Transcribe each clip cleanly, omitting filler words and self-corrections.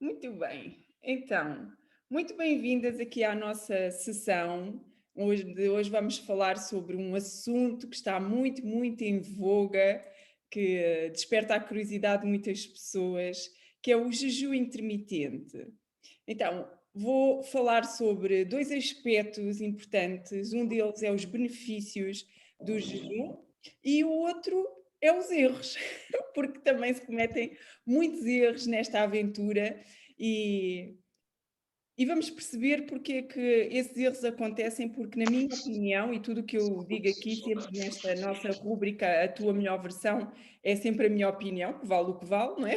Muito bem. Então, muito bem-vindas aqui à nossa sessão. Hoje vamos falar sobre um assunto que está muito em voga, que desperta a curiosidade de muitas pessoas, que é o jejum intermitente. Então, vou falar sobre dois aspectos importantes. Um deles é os benefícios do jejum e o outro é os erros, porque também se cometem muitos erros nesta aventura e e vamos perceber porque é que esses erros acontecem, porque, na minha opinião, e tudo o que eu digo aqui, sempre nesta nossa rúbrica, a tua melhor versão, é sempre a minha opinião, que vale o que vale, não é?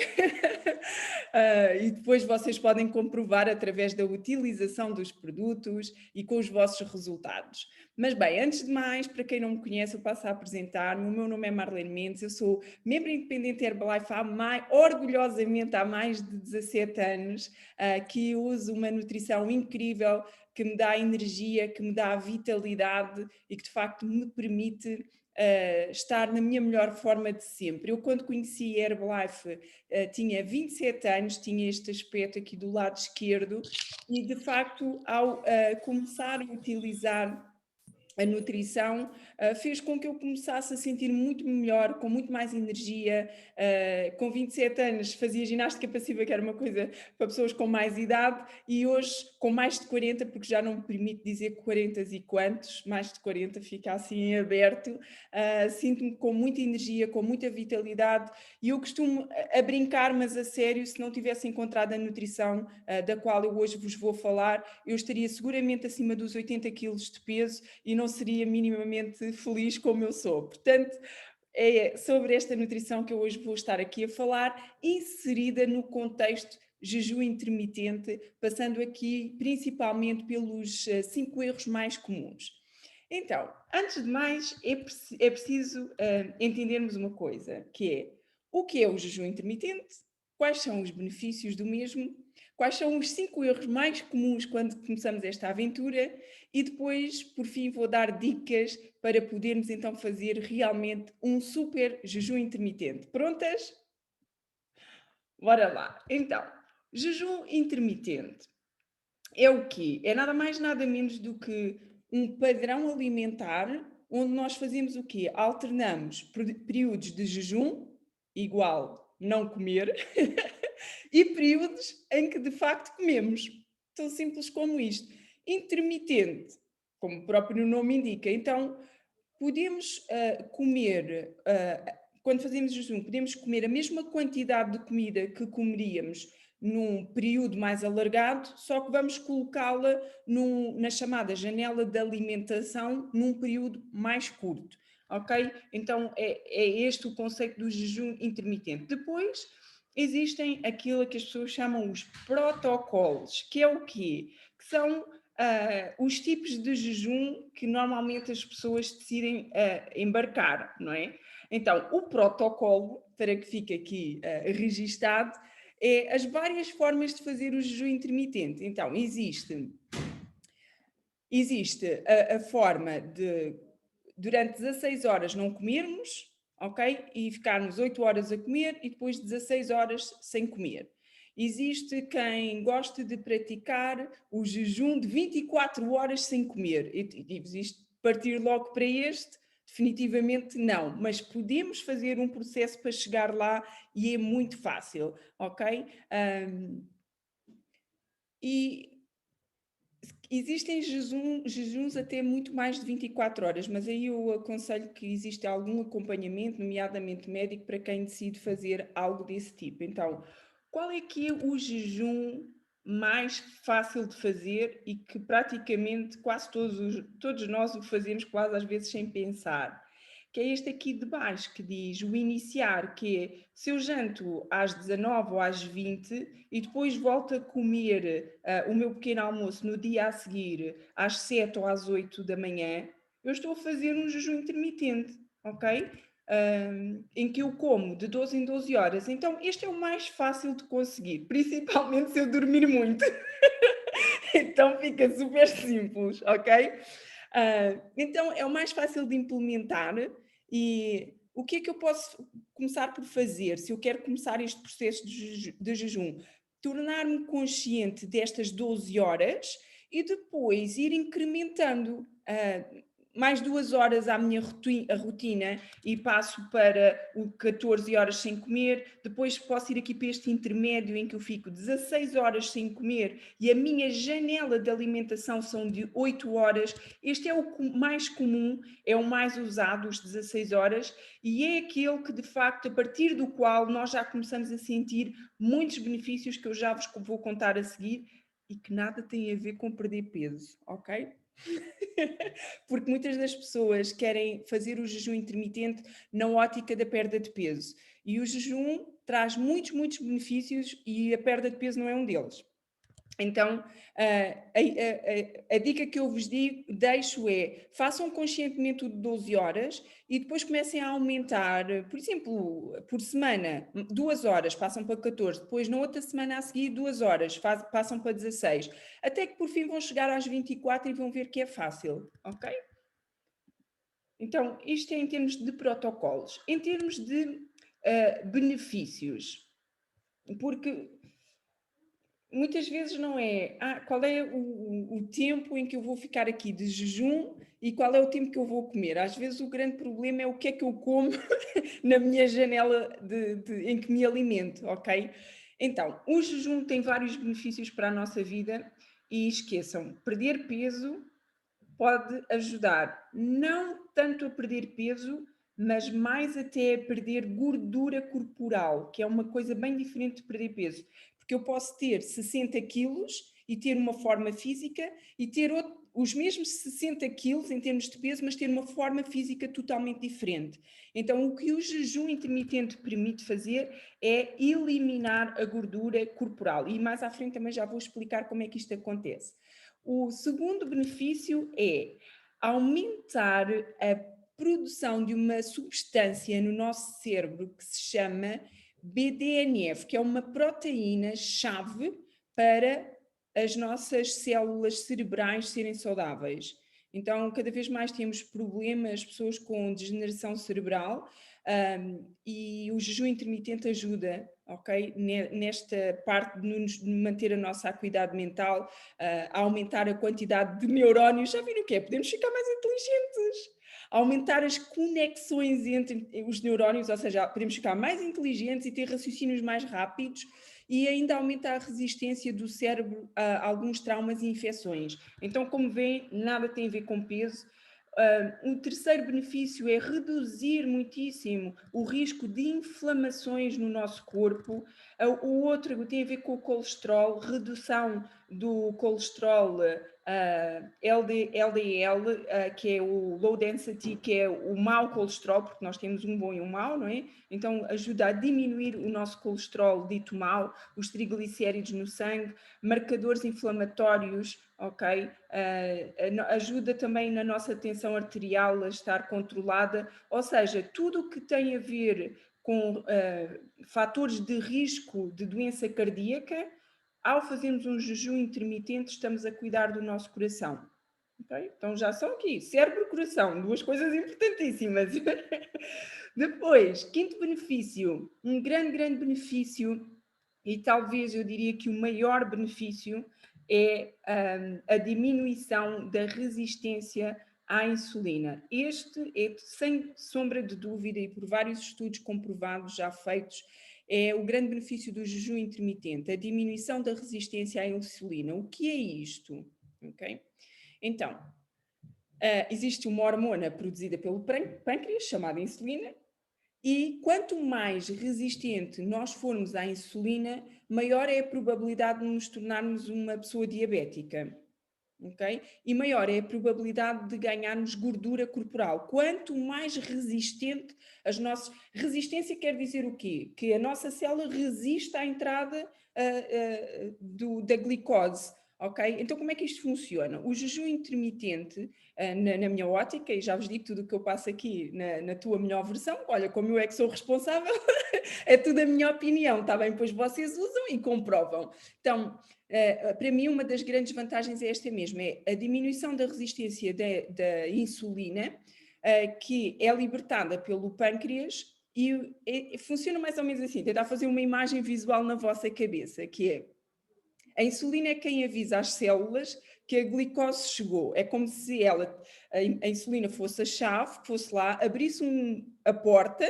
E depois vocês podem comprovar através da utilização dos produtos e com os vossos resultados. Mas bem, antes de mais, para quem não me conhece, eu passo a apresentar-me. O meu nome é Marlene Mendes, eu sou membro independente Herbalife orgulhosamente há mais de 17 anos, que uso uma nutrição incrível, que me dá energia, que me dá vitalidade e que de facto me permite estar na minha melhor forma de sempre. Eu, quando conheci a Herbalife, tinha 27 anos, tinha este aspecto aqui do lado esquerdo, e de facto, ao começar a utilizar a nutrição, fez com que eu começasse a sentir muito melhor, com muito mais energia. Com 27 anos fazia ginástica passiva, que era uma coisa para pessoas com mais idade, e hoje com mais de 40, porque já não me permite dizer 40 e quantos, mais de 40 fica assim em aberto. Sinto-me com muita energia, com muita vitalidade, e eu costumo a brincar, mas a sério, se não tivesse encontrado a nutrição da qual eu hoje vos vou falar, eu estaria seguramente acima dos 80 quilos de peso e não seria minimamente feliz como eu sou. Portanto, é sobre esta nutrição que eu hoje vou estar aqui a falar, inserida no contexto jejum intermitente, passando aqui principalmente pelos 5 erros mais comuns. Então, antes de mais, é preciso entendermos uma coisa, que é o jejum intermitente, quais são os benefícios do mesmo, quais são os 5 erros mais comuns quando começamos esta aventura e depois, por fim, vou dar dicas para podermos então fazer realmente um super jejum intermitente. Prontas? Bora lá. Então, jejum intermitente é o quê? É nada mais, nada menos do que um padrão alimentar onde nós fazemos o quê? Alternamos períodos de jejum, igual não comer, e períodos em que de facto comemos. Tão simples como isto. Intermitente, como o próprio nome indica. Então, podemos comer, quando fazemos jejum, podemos comer a mesma quantidade de comida que comeríamos num período mais alargado, só que vamos colocá-la na chamada janela de alimentação num período mais curto. Ok? Então é este o conceito do jejum intermitente. Depois existem aquilo que as pessoas chamam os protocolos, que é o quê? Que são os tipos de jejum que normalmente as pessoas decidem embarcar, não é? Então, o protocolo, para que fique aqui registado, é as várias formas de fazer o jejum intermitente. Então, existe a forma de, durante 16 horas, não comermos, ok? E ficarmos 8 horas a comer e depois 16 horas sem comer. Existe quem goste de praticar o jejum de 24 horas sem comer. E existe partir logo para este, definitivamente não. Mas podemos fazer um processo para chegar lá e é muito fácil, ok? E existem jejuns até muito mais de 24 horas, mas aí eu aconselho que existe algum acompanhamento, nomeadamente médico, para quem decide fazer algo desse tipo. Então, qual é que é o jejum mais fácil de fazer e que praticamente quase todos nós o fazemos quase às vezes sem pensar? Que é este aqui de baixo, que diz o iniciar, que é se eu janto às 19 ou às 20 e depois volto a comer o meu pequeno almoço no dia a seguir às 7 ou às 8 da manhã, eu estou a fazer um jejum intermitente, ok? Em que eu como de 12 em 12 horas. Então, este é o mais fácil de conseguir, principalmente se eu dormir muito. Então, fica super simples, ok? Então, é o mais fácil de implementar. E o que é que eu posso começar por fazer se eu quero começar este processo de jejum? tornar-me consciente destas 12 horas e depois ir incrementando. Mais 2 horas à minha rotina e passo para o 14 horas sem comer, depois posso ir aqui para este intermédio em que eu fico 16 horas sem comer e a minha janela de alimentação são de 8 horas. Este é o mais comum, é o mais usado, os 16 horas, e é aquele que de facto, a partir do qual nós já começamos a sentir muitos benefícios que eu já vos vou contar a seguir e que nada tem a ver com perder peso, ok? Porque muitas das pessoas querem fazer o jejum intermitente na ótica da perda de peso. E o jejum traz muitos, muitos benefícios e a perda de peso não é um deles. Então, a dica que eu vos deixo é, façam conscientemente o de 12 horas e depois comecem a aumentar, por exemplo, por semana, 2 horas, passam para 14, depois na outra semana a seguir 2 horas, passam para 16, até que por fim vão chegar às 24 e vão ver que é fácil, ok? Então, isto é em termos de protocolos. Em termos de benefícios, porque muitas vezes não é qual é o tempo em que eu vou ficar aqui de jejum e qual é o tempo que eu vou comer. Às vezes o grande problema é o que é que eu como na minha janela em que me alimento, ok? Então, o jejum tem vários benefícios para a nossa vida e esqueçam, perder peso pode ajudar não tanto a perder peso, mas mais até a perder gordura corporal, que é uma coisa bem diferente de perder peso. Porque eu posso ter 60 quilos e ter uma forma física e ter os mesmos 60 quilos em termos de peso, mas ter uma forma física totalmente diferente. Então, o que o jejum intermitente permite fazer é eliminar a gordura corporal. E mais à frente também já vou explicar como é que isto acontece. O segundo benefício é aumentar a produção de uma substância no nosso cérebro que se chama BDNF, que é uma proteína-chave para as nossas células cerebrais serem saudáveis. Então, cada vez mais temos problemas, pessoas com degeneração cerebral, e o jejum intermitente ajuda, ok? Nesta parte de nos manter a nossa acuidade mental, a aumentar a quantidade de neurónios. Já viram o que é? Podemos ficar mais inteligentes. Aumentar as conexões entre os neurónios, ou seja, podemos ficar mais inteligentes e ter raciocínios mais rápidos e ainda aumentar a resistência do cérebro a alguns traumas e infecções. Então, como veem, nada tem a ver com peso. Um terceiro benefício é reduzir muitíssimo o risco de inflamações no nosso corpo. O outro tem a ver com o colesterol, redução do colesterol LDL, que é o low density, que é o mau colesterol, porque nós temos um bom e um mau, não é? Então ajuda a diminuir o nosso colesterol dito mau, os triglicéridos no sangue, marcadores inflamatórios, ok? Ajuda também na nossa tensão arterial a estar controlada, ou seja, tudo o que tem a ver com fatores de risco de doença cardíaca, ao fazermos um jejum intermitente, estamos a cuidar do nosso coração. Okay? Então já são aqui, cérebro e coração, duas coisas importantíssimas. Depois, quinto benefício, um grande, grande benefício, e talvez eu diria que o maior benefício, é a diminuição da resistência à insulina. Este é, sem sombra de dúvida, e por vários estudos comprovados já feitos, é o grande benefício do jejum intermitente, a diminuição da resistência à insulina. O que é isto? Okay? Então, existe uma hormona produzida pelo pâncreas, chamada insulina, e quanto mais resistente nós formos à insulina, maior é a probabilidade de nos tornarmos uma pessoa diabética. Okay? E maior é a probabilidade de ganharmos gordura corporal. Quanto mais resistente as nossas... Resistência quer dizer o quê? Que a nossa célula resiste à entrada da glicose. Okay? Então, como é que isto funciona? O jejum intermitente, na minha ótica, e já vos digo tudo o que eu passo aqui na tua melhor versão, olha, como eu é que sou responsável, é tudo a minha opinião, está bem? Pois vocês usam e comprovam. Então, para mim, uma das grandes vantagens é esta mesmo, é a diminuição da resistência da insulina, que é libertada pelo pâncreas e funciona mais ou menos assim, tentar fazer uma imagem visual na vossa cabeça, que é, A insulina é quem avisa às células que a glicose chegou. É como se a insulina fosse a chave, que fosse lá, abrisse a porta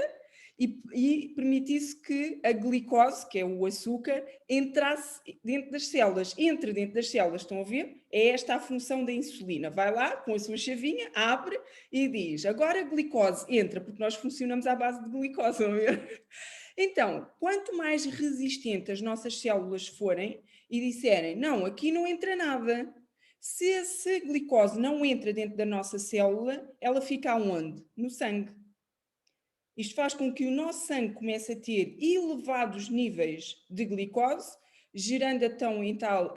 e permitisse que a glicose, que é o açúcar, entrasse dentro das células. Entra dentro das células, estão a ver? É esta a função da insulina. Vai lá com a sua chavinha, abre e diz: agora a glicose entra, porque nós funcionamos à base de glicose, estão a ver? Então, quanto mais resistentes as nossas células forem e disserem, não, aqui não entra nada. Se a glicose não entra dentro da nossa célula, ela fica aonde? No sangue. Isto faz com que o nosso sangue comece a ter elevados níveis de glicose, gerando a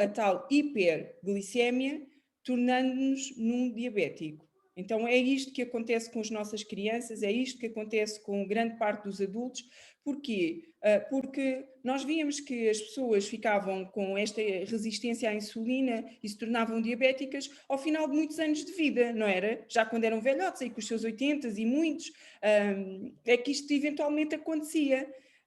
tal hiperglicemia, tornando-nos num diabético. Então é isto que acontece com as nossas crianças, é isto que acontece com grande parte dos adultos. Porquê? Porque nós víamos que as pessoas ficavam com esta resistência à insulina e se tornavam diabéticas ao final de muitos anos de vida, não era? Já quando eram velhotes, aí com os seus 80 e muitos, é que isto eventualmente acontecia.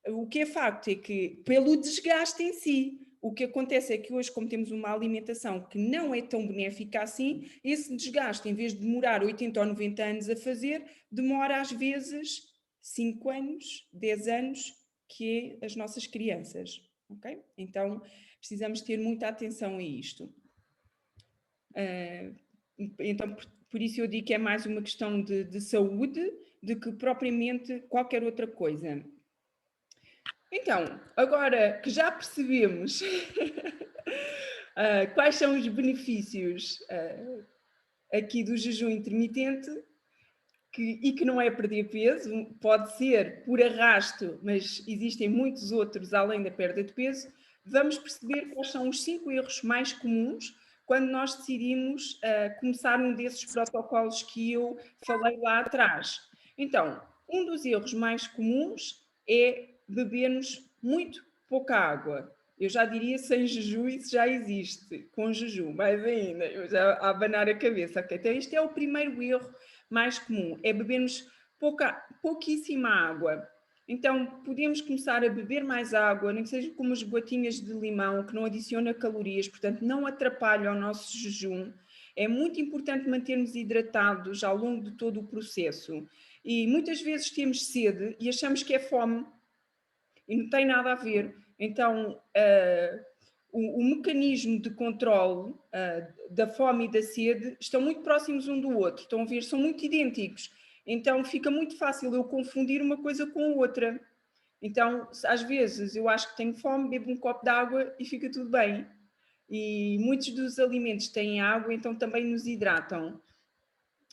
O que é facto é que, pelo desgaste em si, o que acontece é que hoje, como temos uma alimentação que não é tão benéfica assim, esse desgaste, em vez de demorar 80 ou 90 anos a fazer, demora às vezes 5 anos, 10 anos, que é as nossas crianças. Okay? Então, precisamos ter muita atenção a isto. Então, por isso eu digo que é mais uma questão de saúde do que propriamente qualquer outra coisa. Então, agora que já percebemos quais são os benefícios aqui do jejum intermitente, e que não é perder peso, pode ser por arrasto, mas existem muitos outros além da perda de peso, vamos perceber quais são os 5 erros mais comuns quando nós decidimos começar um desses protocolos que eu falei lá atrás. Então, um dos erros mais comuns é bebermos muito pouca água. Eu já diria sem jejum, isso já existe, com jejum, mais ainda, eu já a abanar a cabeça. Okay? Então, este é o primeiro erro mais comum, é bebermos pouquíssima água. Então, podemos começar a beber mais água, nem que seja como as gotinhas de limão, que não adiciona calorias, portanto, não atrapalha o nosso jejum. É muito importante mantermos hidratados ao longo de todo o processo. E muitas vezes temos sede e achamos que é fome, e não tem nada a ver. Então, o mecanismo de controle da fome e da sede estão muito próximos um do outro, estão a ver, são muito idênticos. Então fica muito fácil eu confundir uma coisa com a outra. Então, às vezes, eu acho que tenho fome, bebo um copo de água e fica tudo bem. E muitos dos alimentos têm água, então também nos hidratam.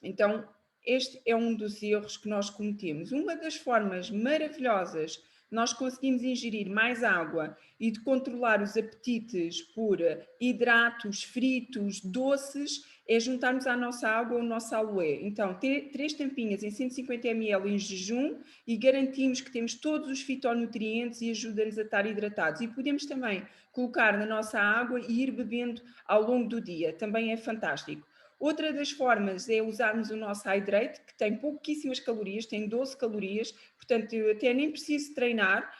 Então, este é um dos erros que nós cometemos. Uma das formas maravilhosas nós conseguimos ingerir mais água e de controlar os apetites por hidratos, fritos, doces, é juntarmos à nossa água o nosso aloe. Então, 3 tampinhas em 150 ml em jejum e garantimos que temos todos os fitonutrientes e ajuda-nos a estar hidratados. E podemos também colocar na nossa água e ir bebendo ao longo do dia. Também é fantástico. Outra das formas é usarmos o nosso Hydrate, que tem pouquíssimas calorias, tem 12 calorias, portanto eu até nem preciso treinar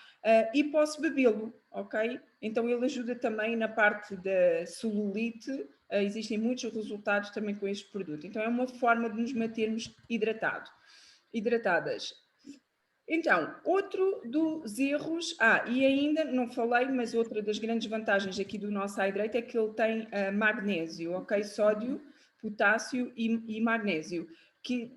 e posso bebê-lo, ok? Então ele ajuda também na parte da celulite, existem muitos resultados também com este produto. Então é uma forma de nos mantermos hidratadas. Então, outro dos erros, e ainda não falei, mas outra das grandes vantagens aqui do nosso Hydrate é que ele tem magnésio, ok? Sódio, potássio e magnésio, que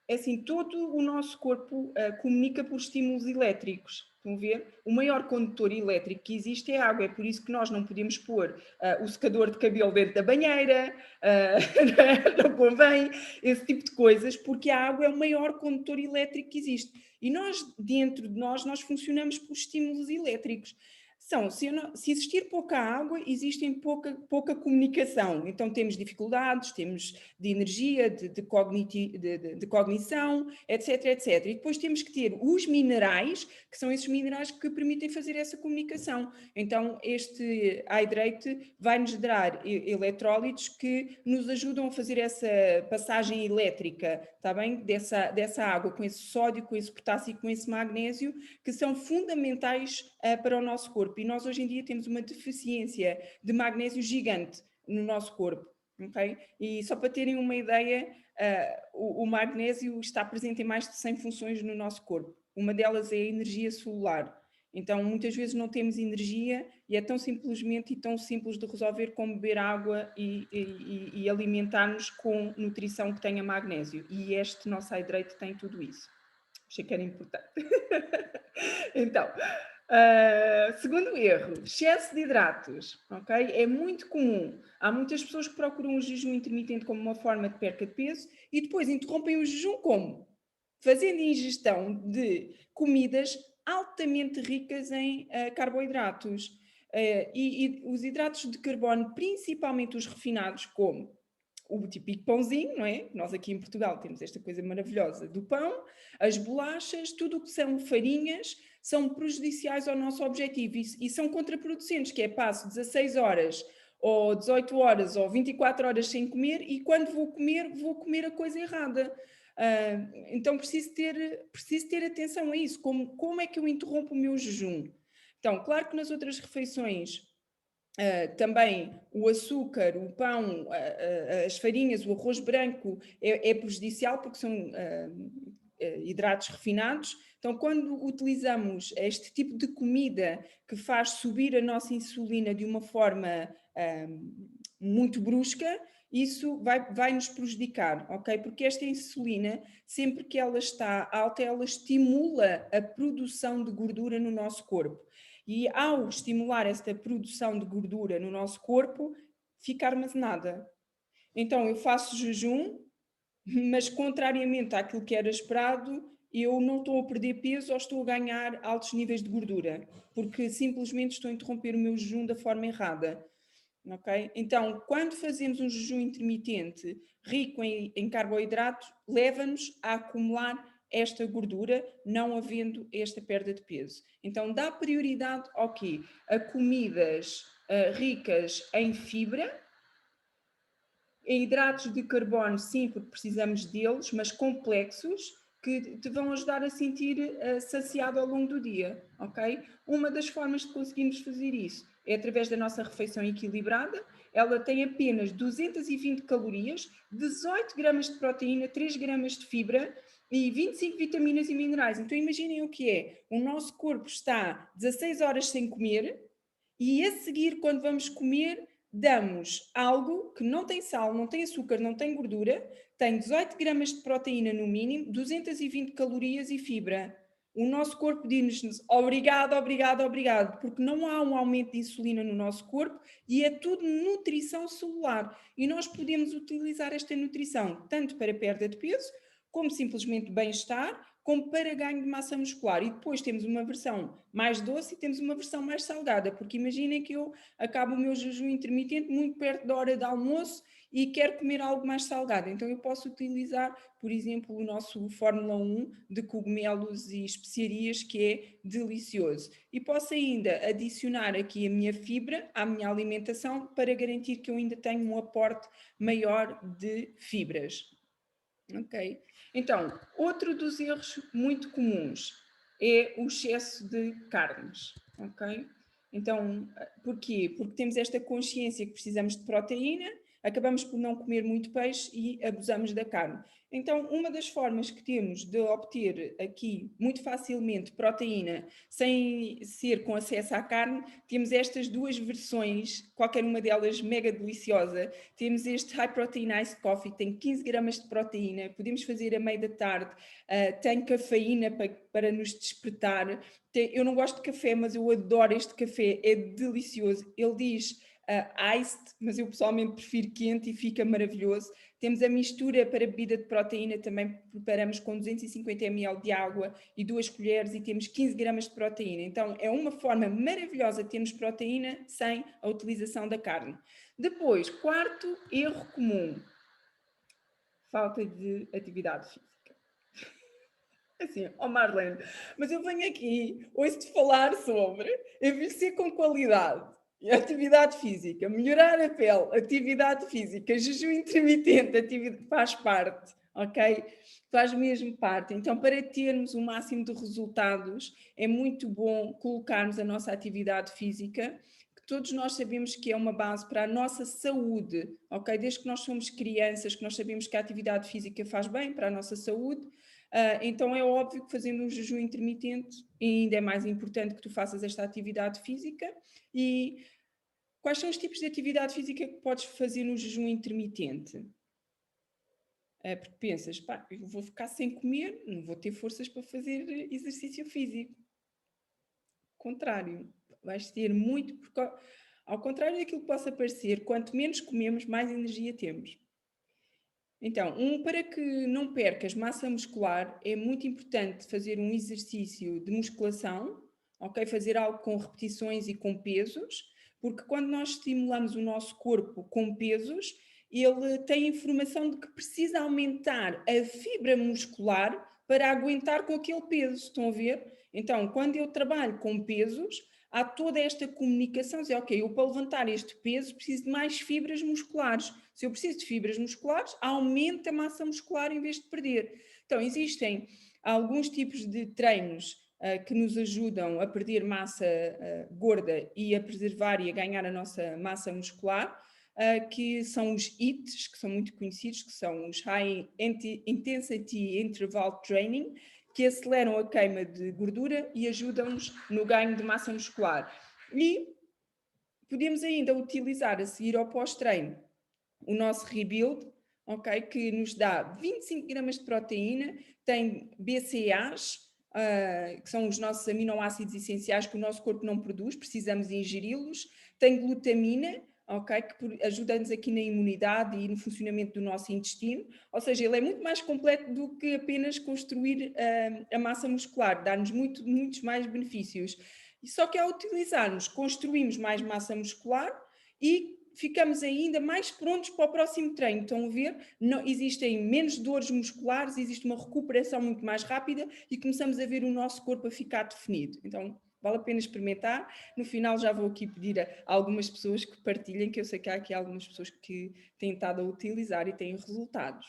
assim, todo o nosso corpo comunica por estímulos elétricos. Estão a ver? O maior condutor elétrico que existe é a água. É por isso que nós não podemos pôr o secador de cabelo dentro da banheira, não convém, esse tipo de coisas, porque a água é o maior condutor elétrico que existe. E nós, dentro de nós funcionamos por estímulos elétricos. Se existir pouca água, existe pouca comunicação. Então temos dificuldades, temos de energia, de cognição, etc, etc. E depois temos que ter os minerais, que são esses minerais que permitem fazer essa comunicação. Então este Hydrate vai-nos dar eletrólitos que nos ajudam a fazer essa passagem elétrica, está bem? Dessa água, com esse sódio, com esse potássio e com esse magnésio, que são fundamentais para o nosso corpo. corpo e nós hoje em dia temos uma deficiência de magnésio gigante no nosso corpo, ok? E só para terem uma ideia, o magnésio está presente em mais de 100 funções no nosso corpo. Uma delas é a energia celular. Então, muitas vezes não temos energia e é tão simplesmente e tão simples de resolver como beber água e alimentar-nos com nutrição que tenha magnésio. E este nosso Hydrate tem tudo isso. Achei que era importante. Então, segundo erro, excesso de hidratos, ok? É muito comum. Há muitas pessoas que procuram o jejum intermitente como uma forma de perca de peso e depois interrompem o jejum como? Fazendo ingestão de comidas altamente ricas em carboidratos. E os hidratos de carbono, principalmente os refinados, como o típico pãozinho, não é? Nós aqui em Portugal temos esta coisa maravilhosa do pão, as bolachas, tudo o que são farinhas, são prejudiciais ao nosso objetivo e são contraproducentes, que é passo 16 horas ou 18 horas ou 24 horas sem comer e quando vou comer a coisa errada. Então preciso ter atenção a isso, como é que eu interrompo o meu jejum? Então, claro que nas outras refeições também o açúcar, o pão, as farinhas, o arroz branco é prejudicial porque são hidratos refinados. Então, quando utilizamos este tipo de comida que faz subir a nossa insulina de uma forma muito brusca, isso vai nos prejudicar, ok? Porque esta insulina, sempre que ela está alta, ela estimula a produção de gordura no nosso corpo. E ao estimular esta produção de gordura no nosso corpo, fica armazenada. Então eu faço jejum, mas contrariamente àquilo que era esperado, eu não estou a perder peso ou estou a ganhar altos níveis de gordura, porque simplesmente estou a interromper o meu jejum da forma errada. Ok? Então, quando fazemos um jejum intermitente rico em carboidratos, leva-nos a acumular esta gordura, não havendo esta perda de peso. Então, dá prioridade ao quê? A comidas ricas em fibra, em hidratos de carbono, sim, porque precisamos deles, mas complexos, que te vão ajudar a sentir saciado ao longo do dia, ok? Uma das formas de conseguirmos fazer isso é através da nossa refeição equilibrada. Ela tem apenas 220 calorias, 18 gramas de proteína, 3 gramas de fibra e 25 vitaminas e minerais. Então imaginem o que é. O nosso corpo está 16 horas sem comer e a seguir, quando vamos comer, damos algo que não tem sal, não tem açúcar, não tem gordura, tem 18 gramas de proteína no mínimo, 220 calorias e fibra. O nosso corpo diz-nos obrigado, obrigado, obrigado, porque não há um aumento de insulina no nosso corpo e é tudo nutrição celular. E nós podemos utilizar esta nutrição tanto para perda de peso, como simplesmente bem-estar, como para ganho de massa muscular. E depois temos uma versão mais doce e temos uma versão mais salgada, porque imaginem que eu acabo o meu jejum intermitente muito perto da hora de almoço e quero comer algo mais salgado. Então eu posso utilizar, por exemplo, o nosso Fórmula 1 de cogumelos e especiarias, que é delicioso. E posso ainda adicionar aqui a minha fibra à minha alimentação para garantir que eu ainda tenho um aporte maior de fibras. Ok. Então, outro dos erros muito comuns é o excesso de carnes, ok? Então, porquê? Porque temos esta consciência que precisamos de proteína, acabamos por não comer muito peixe e abusamos da carne. Então, uma das formas que temos de obter aqui muito facilmente proteína sem ser com acesso à carne, temos estas duas versões, qualquer uma delas mega deliciosa. Temos este High Protein Iced Coffee, tem 15 gramas de proteína, podemos fazer a meio da tarde, tem cafeína para nos despertar. Eu não gosto de café, mas eu adoro este café, é delicioso. Ele diz iced, mas eu pessoalmente prefiro quente e fica maravilhoso. Temos a mistura para bebida de proteína, também preparamos com 250 ml de água e 2 colheres e temos 15 gramas de proteína. Então é uma forma maravilhosa de termos proteína sem a utilização da carne. Depois, quarto erro comum, falta de atividade física. Assim, Marlene, mas eu venho aqui, ouço-te falar sobre envelhecer com qualidade, atividade física, melhorar a pele, atividade física, jejum intermitente, faz parte, ok? Faz mesmo parte. Então, para termos o máximo de resultados, é muito bom colocarmos a nossa atividade física, que todos nós sabemos que é uma base para a nossa saúde, ok? Desde que nós somos crianças, que nós sabemos que a atividade física faz bem para a nossa saúde, então é óbvio que fazendo um jejum intermitente ainda é mais importante que tu faças esta atividade física. E quais são os tipos de atividade física que podes fazer no jejum intermitente? Porque pensas, pá, eu vou ficar sem comer, não vou ter forças para fazer exercício físico. Contrário, vais ter muito, porque ao contrário daquilo que possa parecer, quanto menos comemos, mais energia temos. Então, para que não percas massa muscular, é muito importante fazer um exercício de musculação, ok? Fazer algo com repetições e com pesos, porque quando nós estimulamos o nosso corpo com pesos, ele tem informação de que precisa aumentar a fibra muscular para aguentar com aquele peso, estão a ver? Então, quando eu trabalho com pesos, há toda esta comunicação, dizer, ok, eu para levantar este peso preciso de mais fibras musculares. Se eu preciso de fibras musculares, aumenta a massa muscular em vez de perder. Então, existem alguns tipos de treinos que nos ajudam a perder massa gorda e a preservar e a ganhar a nossa massa muscular, que são os HIITs, que são muito conhecidos, que são os High Intensity Interval Training, que aceleram a queima de gordura e ajudam-nos no ganho de massa muscular. E podemos ainda utilizar a seguir ao pós-treino o nosso rebuild, ok, que nos dá 25 gramas de proteína, tem BCAAs, que são os nossos aminoácidos essenciais que o nosso corpo não produz, precisamos ingeri-los, tem glutamina, ok, que ajuda-nos aqui na imunidade e no funcionamento do nosso intestino, ou seja, ele é muito mais completo do que apenas construir a massa muscular, dá-nos muitos mais benefícios. E só que ao utilizarmos, construímos mais massa muscular e ficamos ainda mais prontos para o próximo treino. Estão a ver? Não, existem menos dores musculares, existe uma recuperação muito mais rápida e começamos a ver o nosso corpo a ficar definido. Então, vale a pena experimentar. No final já vou aqui pedir a algumas pessoas que partilhem, que eu sei que há aqui algumas pessoas que têm estado a utilizar e têm resultados.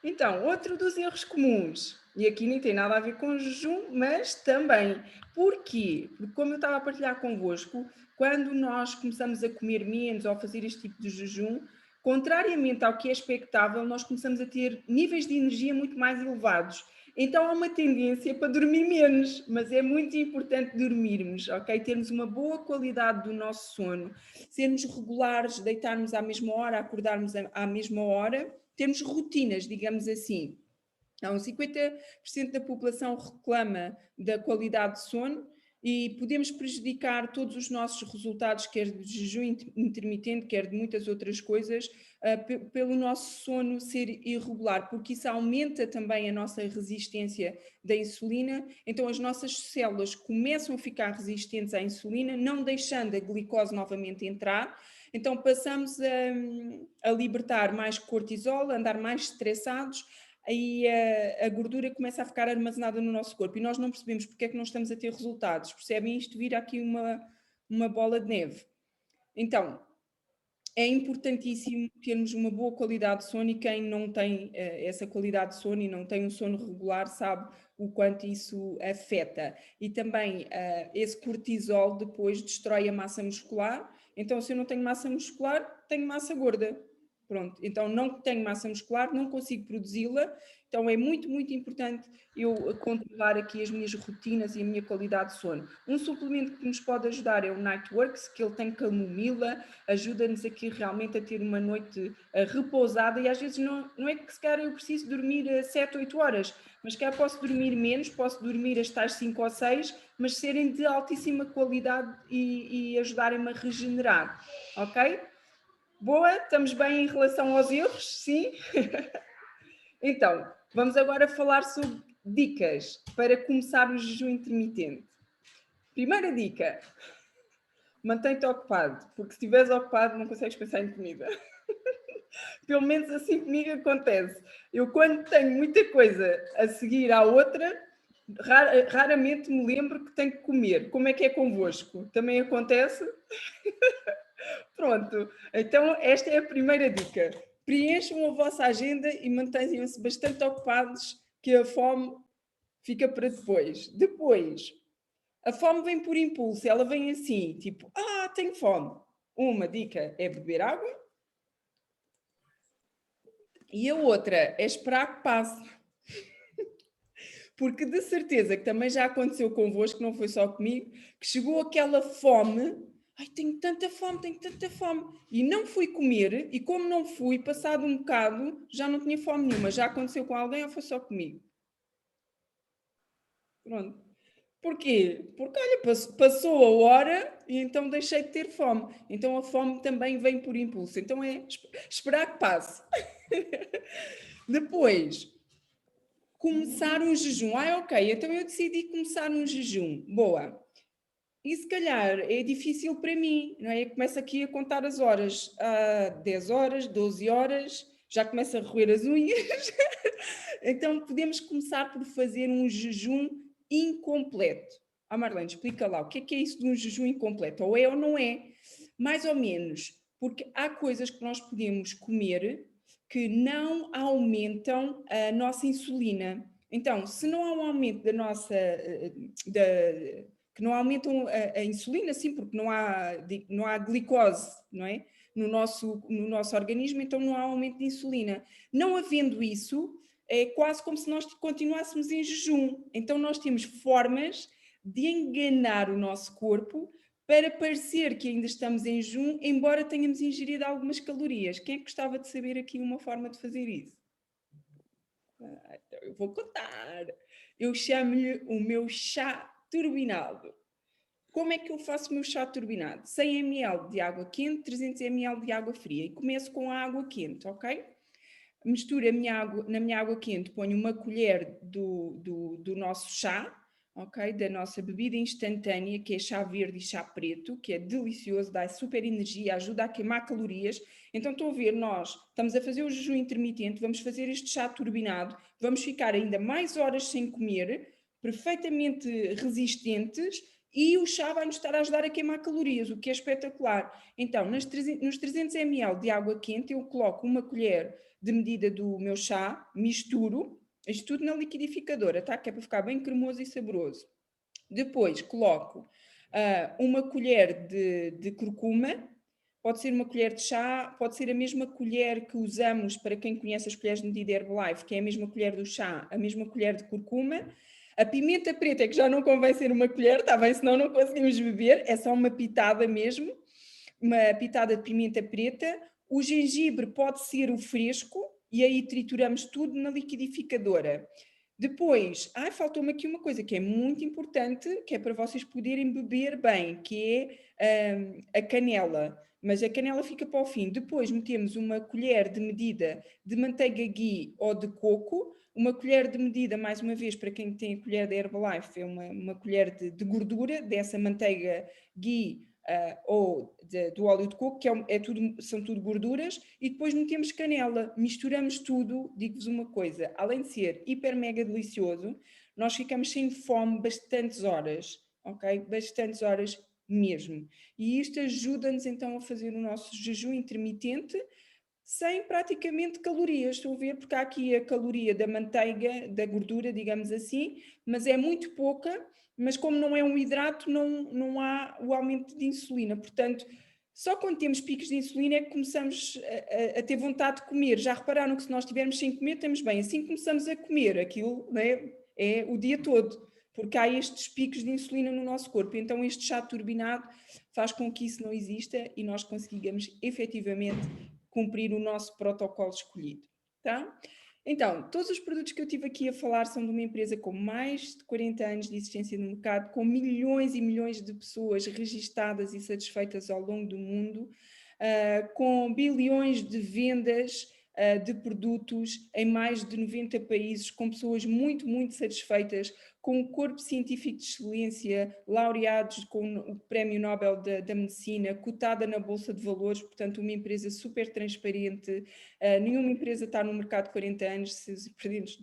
Então, outro dos erros comuns, e aqui nem tem nada a ver com jejum, mas também. Porquê? Porque como eu estava a partilhar convosco, quando nós começamos a comer menos ou a fazer este tipo de jejum, contrariamente ao que é expectável, nós começamos a ter níveis de energia muito mais elevados. Então há uma tendência para dormir menos, mas é muito importante dormirmos, ok? Termos uma boa qualidade do nosso sono, sermos regulares, deitarmos à mesma hora, acordarmos à mesma hora, termos rotinas, digamos assim. Então, 50% da população reclama da qualidade de sono e podemos prejudicar todos os nossos resultados, quer de jejum intermitente, quer de muitas outras coisas, pelo nosso sono ser irregular, porque isso aumenta também a nossa resistência da insulina, então as nossas células começam a ficar resistentes à insulina, não deixando a glicose novamente entrar, então passamos a libertar mais cortisol, a andar mais estressados, aí a gordura começa a ficar armazenada no nosso corpo e nós não percebemos porque é que não estamos a ter resultados. Percebem? Isto vira aqui uma bola de neve. Então, é importantíssimo termos uma boa qualidade de sono e quem não tem essa qualidade de sono e não tem um sono regular sabe o quanto isso afeta. E também esse cortisol depois destrói a massa muscular. Então, se eu não tenho massa muscular, tenho massa gorda. Pronto, então não tenho massa muscular, não consigo produzi-la, então é muito, muito importante eu controlar aqui as minhas rotinas e a minha qualidade de sono. Um suplemento que nos pode ajudar é o Nightworks, que ele tem camomila, ajuda-nos aqui realmente a ter uma noite repousada e às vezes não é que se calhar eu preciso dormir 7, 8 horas, mas calhar posso dormir menos, posso dormir as tais 5 ou 6, mas serem de altíssima qualidade e ajudarem-me a regenerar, ok? Boa, estamos bem em relação aos erros, sim? Então, vamos agora falar sobre dicas para começar o jejum intermitente. Primeira dica, mantém-te ocupado, porque se estiveres ocupado não consegues pensar em comida. Pelo menos assim comigo acontece. Eu quando tenho muita coisa a seguir à outra, raramente me lembro que tenho que comer. Como é que é convosco? Também acontece? Pronto, então esta é a primeira dica. preencham a vossa agenda e mantenham-se bastante ocupados, que a fome fica para depois. Depois, a fome vem por impulso, ela vem assim, tipo, tenho fome. Uma dica é beber água e a outra é esperar que passe. Porque de certeza que também já aconteceu convosco, não foi só comigo, que chegou aquela fome, ai, tenho tanta fome, e não fui comer, e como não fui, passado um bocado, já não tinha fome nenhuma. Já aconteceu com alguém ou foi só comigo? Pronto. Porquê? Porque, olha, passou a hora e então deixei de ter fome. Então a fome também vem por impulso. Então é esperar que passe. Depois, começar um jejum. Ok, então eu decidi começar um jejum. Boa. E se calhar é difícil para mim, não é? Eu começo aqui a contar as horas. 10 horas, 12 horas, já começo a roer as unhas. Então podemos começar por fazer um jejum incompleto. Marlene, explica lá, o que é isso de um jejum incompleto? Ou é ou não é? Mais ou menos, porque há coisas que nós podemos comer que não aumentam a nossa insulina. Então, se não há um aumento da nossa, da, que não aumentam a insulina, sim, porque não há glicose, não é? No nosso organismo, então não há aumento de insulina. Não havendo isso, é quase como se nós continuássemos em jejum. Então nós temos formas de enganar o nosso corpo para parecer que ainda estamos em jejum, embora tenhamos ingerido algumas calorias. Quem é que gostava de saber aqui uma forma de fazer isso? Então eu vou contar. Eu chamo-lhe o meu chá turbinado. Como é que eu faço o meu chá turbinado? 100 ml de água quente, 300 ml de água fria. E começo com a água quente, ok? Misturo na minha água quente, ponho uma colher do nosso chá, ok? Da nossa bebida instantânea, que é chá verde e chá preto, que é delicioso, dá super energia, ajuda a queimar calorias. Então estão a ver, nós estamos a fazer o jejum intermitente, vamos fazer este chá turbinado, vamos ficar ainda mais horas sem comer, perfeitamente resistentes, e o chá vai nos estar a ajudar a queimar calorias, o que é espetacular. Então, nos 300 ml de água quente, eu coloco uma colher de medida do meu chá, misturo, isto tudo na liquidificadora, tá? Que é para ficar bem cremoso e saboroso. Depois coloco uma colher de curcuma, pode ser uma colher de chá, pode ser a mesma colher que usamos para quem conhece as colheres de medida Herbalife, que é a mesma colher do chá, a mesma colher de curcuma. A pimenta preta é que já não convém ser uma colher, está bem? Senão não conseguimos beber, é só uma pitada mesmo, uma pitada de pimenta preta. O gengibre pode ser o fresco e aí trituramos tudo na liquidificadora. Depois, faltou-me aqui uma coisa que é muito importante, que é para vocês poderem beber bem, que é a canela. Mas a canela fica para o fim. Depois metemos uma colher de medida de manteiga ghee ou de coco, uma colher de medida, mais uma vez, para quem tem a colher da Herbalife, é uma colher de gordura dessa manteiga ghee ou do óleo de coco, que são tudo gorduras, e depois metemos canela, misturamos tudo. Digo-vos uma coisa, além de ser hiper mega delicioso, nós ficamos sem fome bastantes horas, ok? Bastantes horas mesmo. E isto ajuda-nos então a fazer o nosso jejum intermitente sem praticamente calorias, estou a ver, porque há aqui a caloria da manteiga, da gordura, digamos assim, mas é muito pouca, mas como não é um hidrato, não há o aumento de insulina. Portanto, só quando temos picos de insulina é que começamos a ter vontade de comer. Já repararam que se nós estivermos sem comer, estamos bem. Assim que começamos a comer, aquilo, né, é o dia todo, porque há estes picos de insulina no nosso corpo. Então este chá turbinado faz com que isso não exista e nós consigamos efetivamente cumprir o nosso protocolo escolhido, tá? Então, todos os produtos que eu tive aqui a falar são de uma empresa com mais de 40 anos de existência no mercado, com milhões e milhões de pessoas registadas e satisfeitas ao longo do mundo, com bilhões de vendas de produtos em mais de 90 países, com pessoas muito, muito satisfeitas com um corpo científico de excelência, laureados com o Prémio Nobel da Medicina, cotada na Bolsa de Valores, portanto, uma empresa super transparente. Nenhuma empresa está no mercado 40 anos se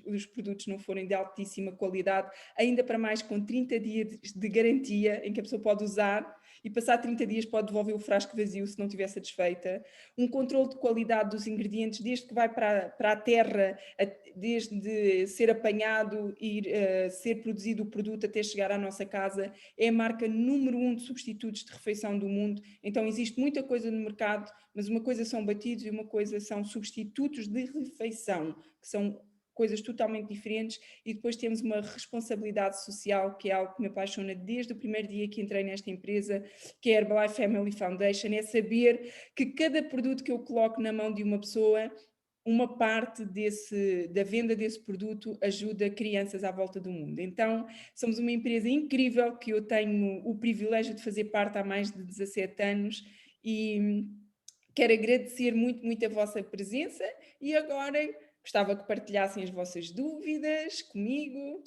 os produtos não forem de altíssima qualidade, ainda para mais com 30 dias de garantia, em que a pessoa pode usar e passar 30 dias pode devolver o frasco vazio se não estiver satisfeita. Um controle de qualidade dos ingredientes, desde que vai para a terra, desde ser apanhado e ser produzido o produto até chegar à nossa casa. É a marca número um de substitutos de refeição do mundo. Então existe muita coisa no mercado, mas uma coisa são batidos e uma coisa são substitutos de refeição, que são coisas totalmente diferentes, e depois temos uma responsabilidade social, que é algo que me apaixona desde o primeiro dia que entrei nesta empresa, que é a Herbalife Family Foundation, é saber que cada produto que eu coloco na mão de uma pessoa, uma parte da venda desse produto ajuda crianças à volta do mundo. Então, somos uma empresa incrível que eu tenho o privilégio de fazer parte há mais de 17 anos e quero agradecer muito, muito a vossa presença e agora gostava que partilhassem as vossas dúvidas comigo.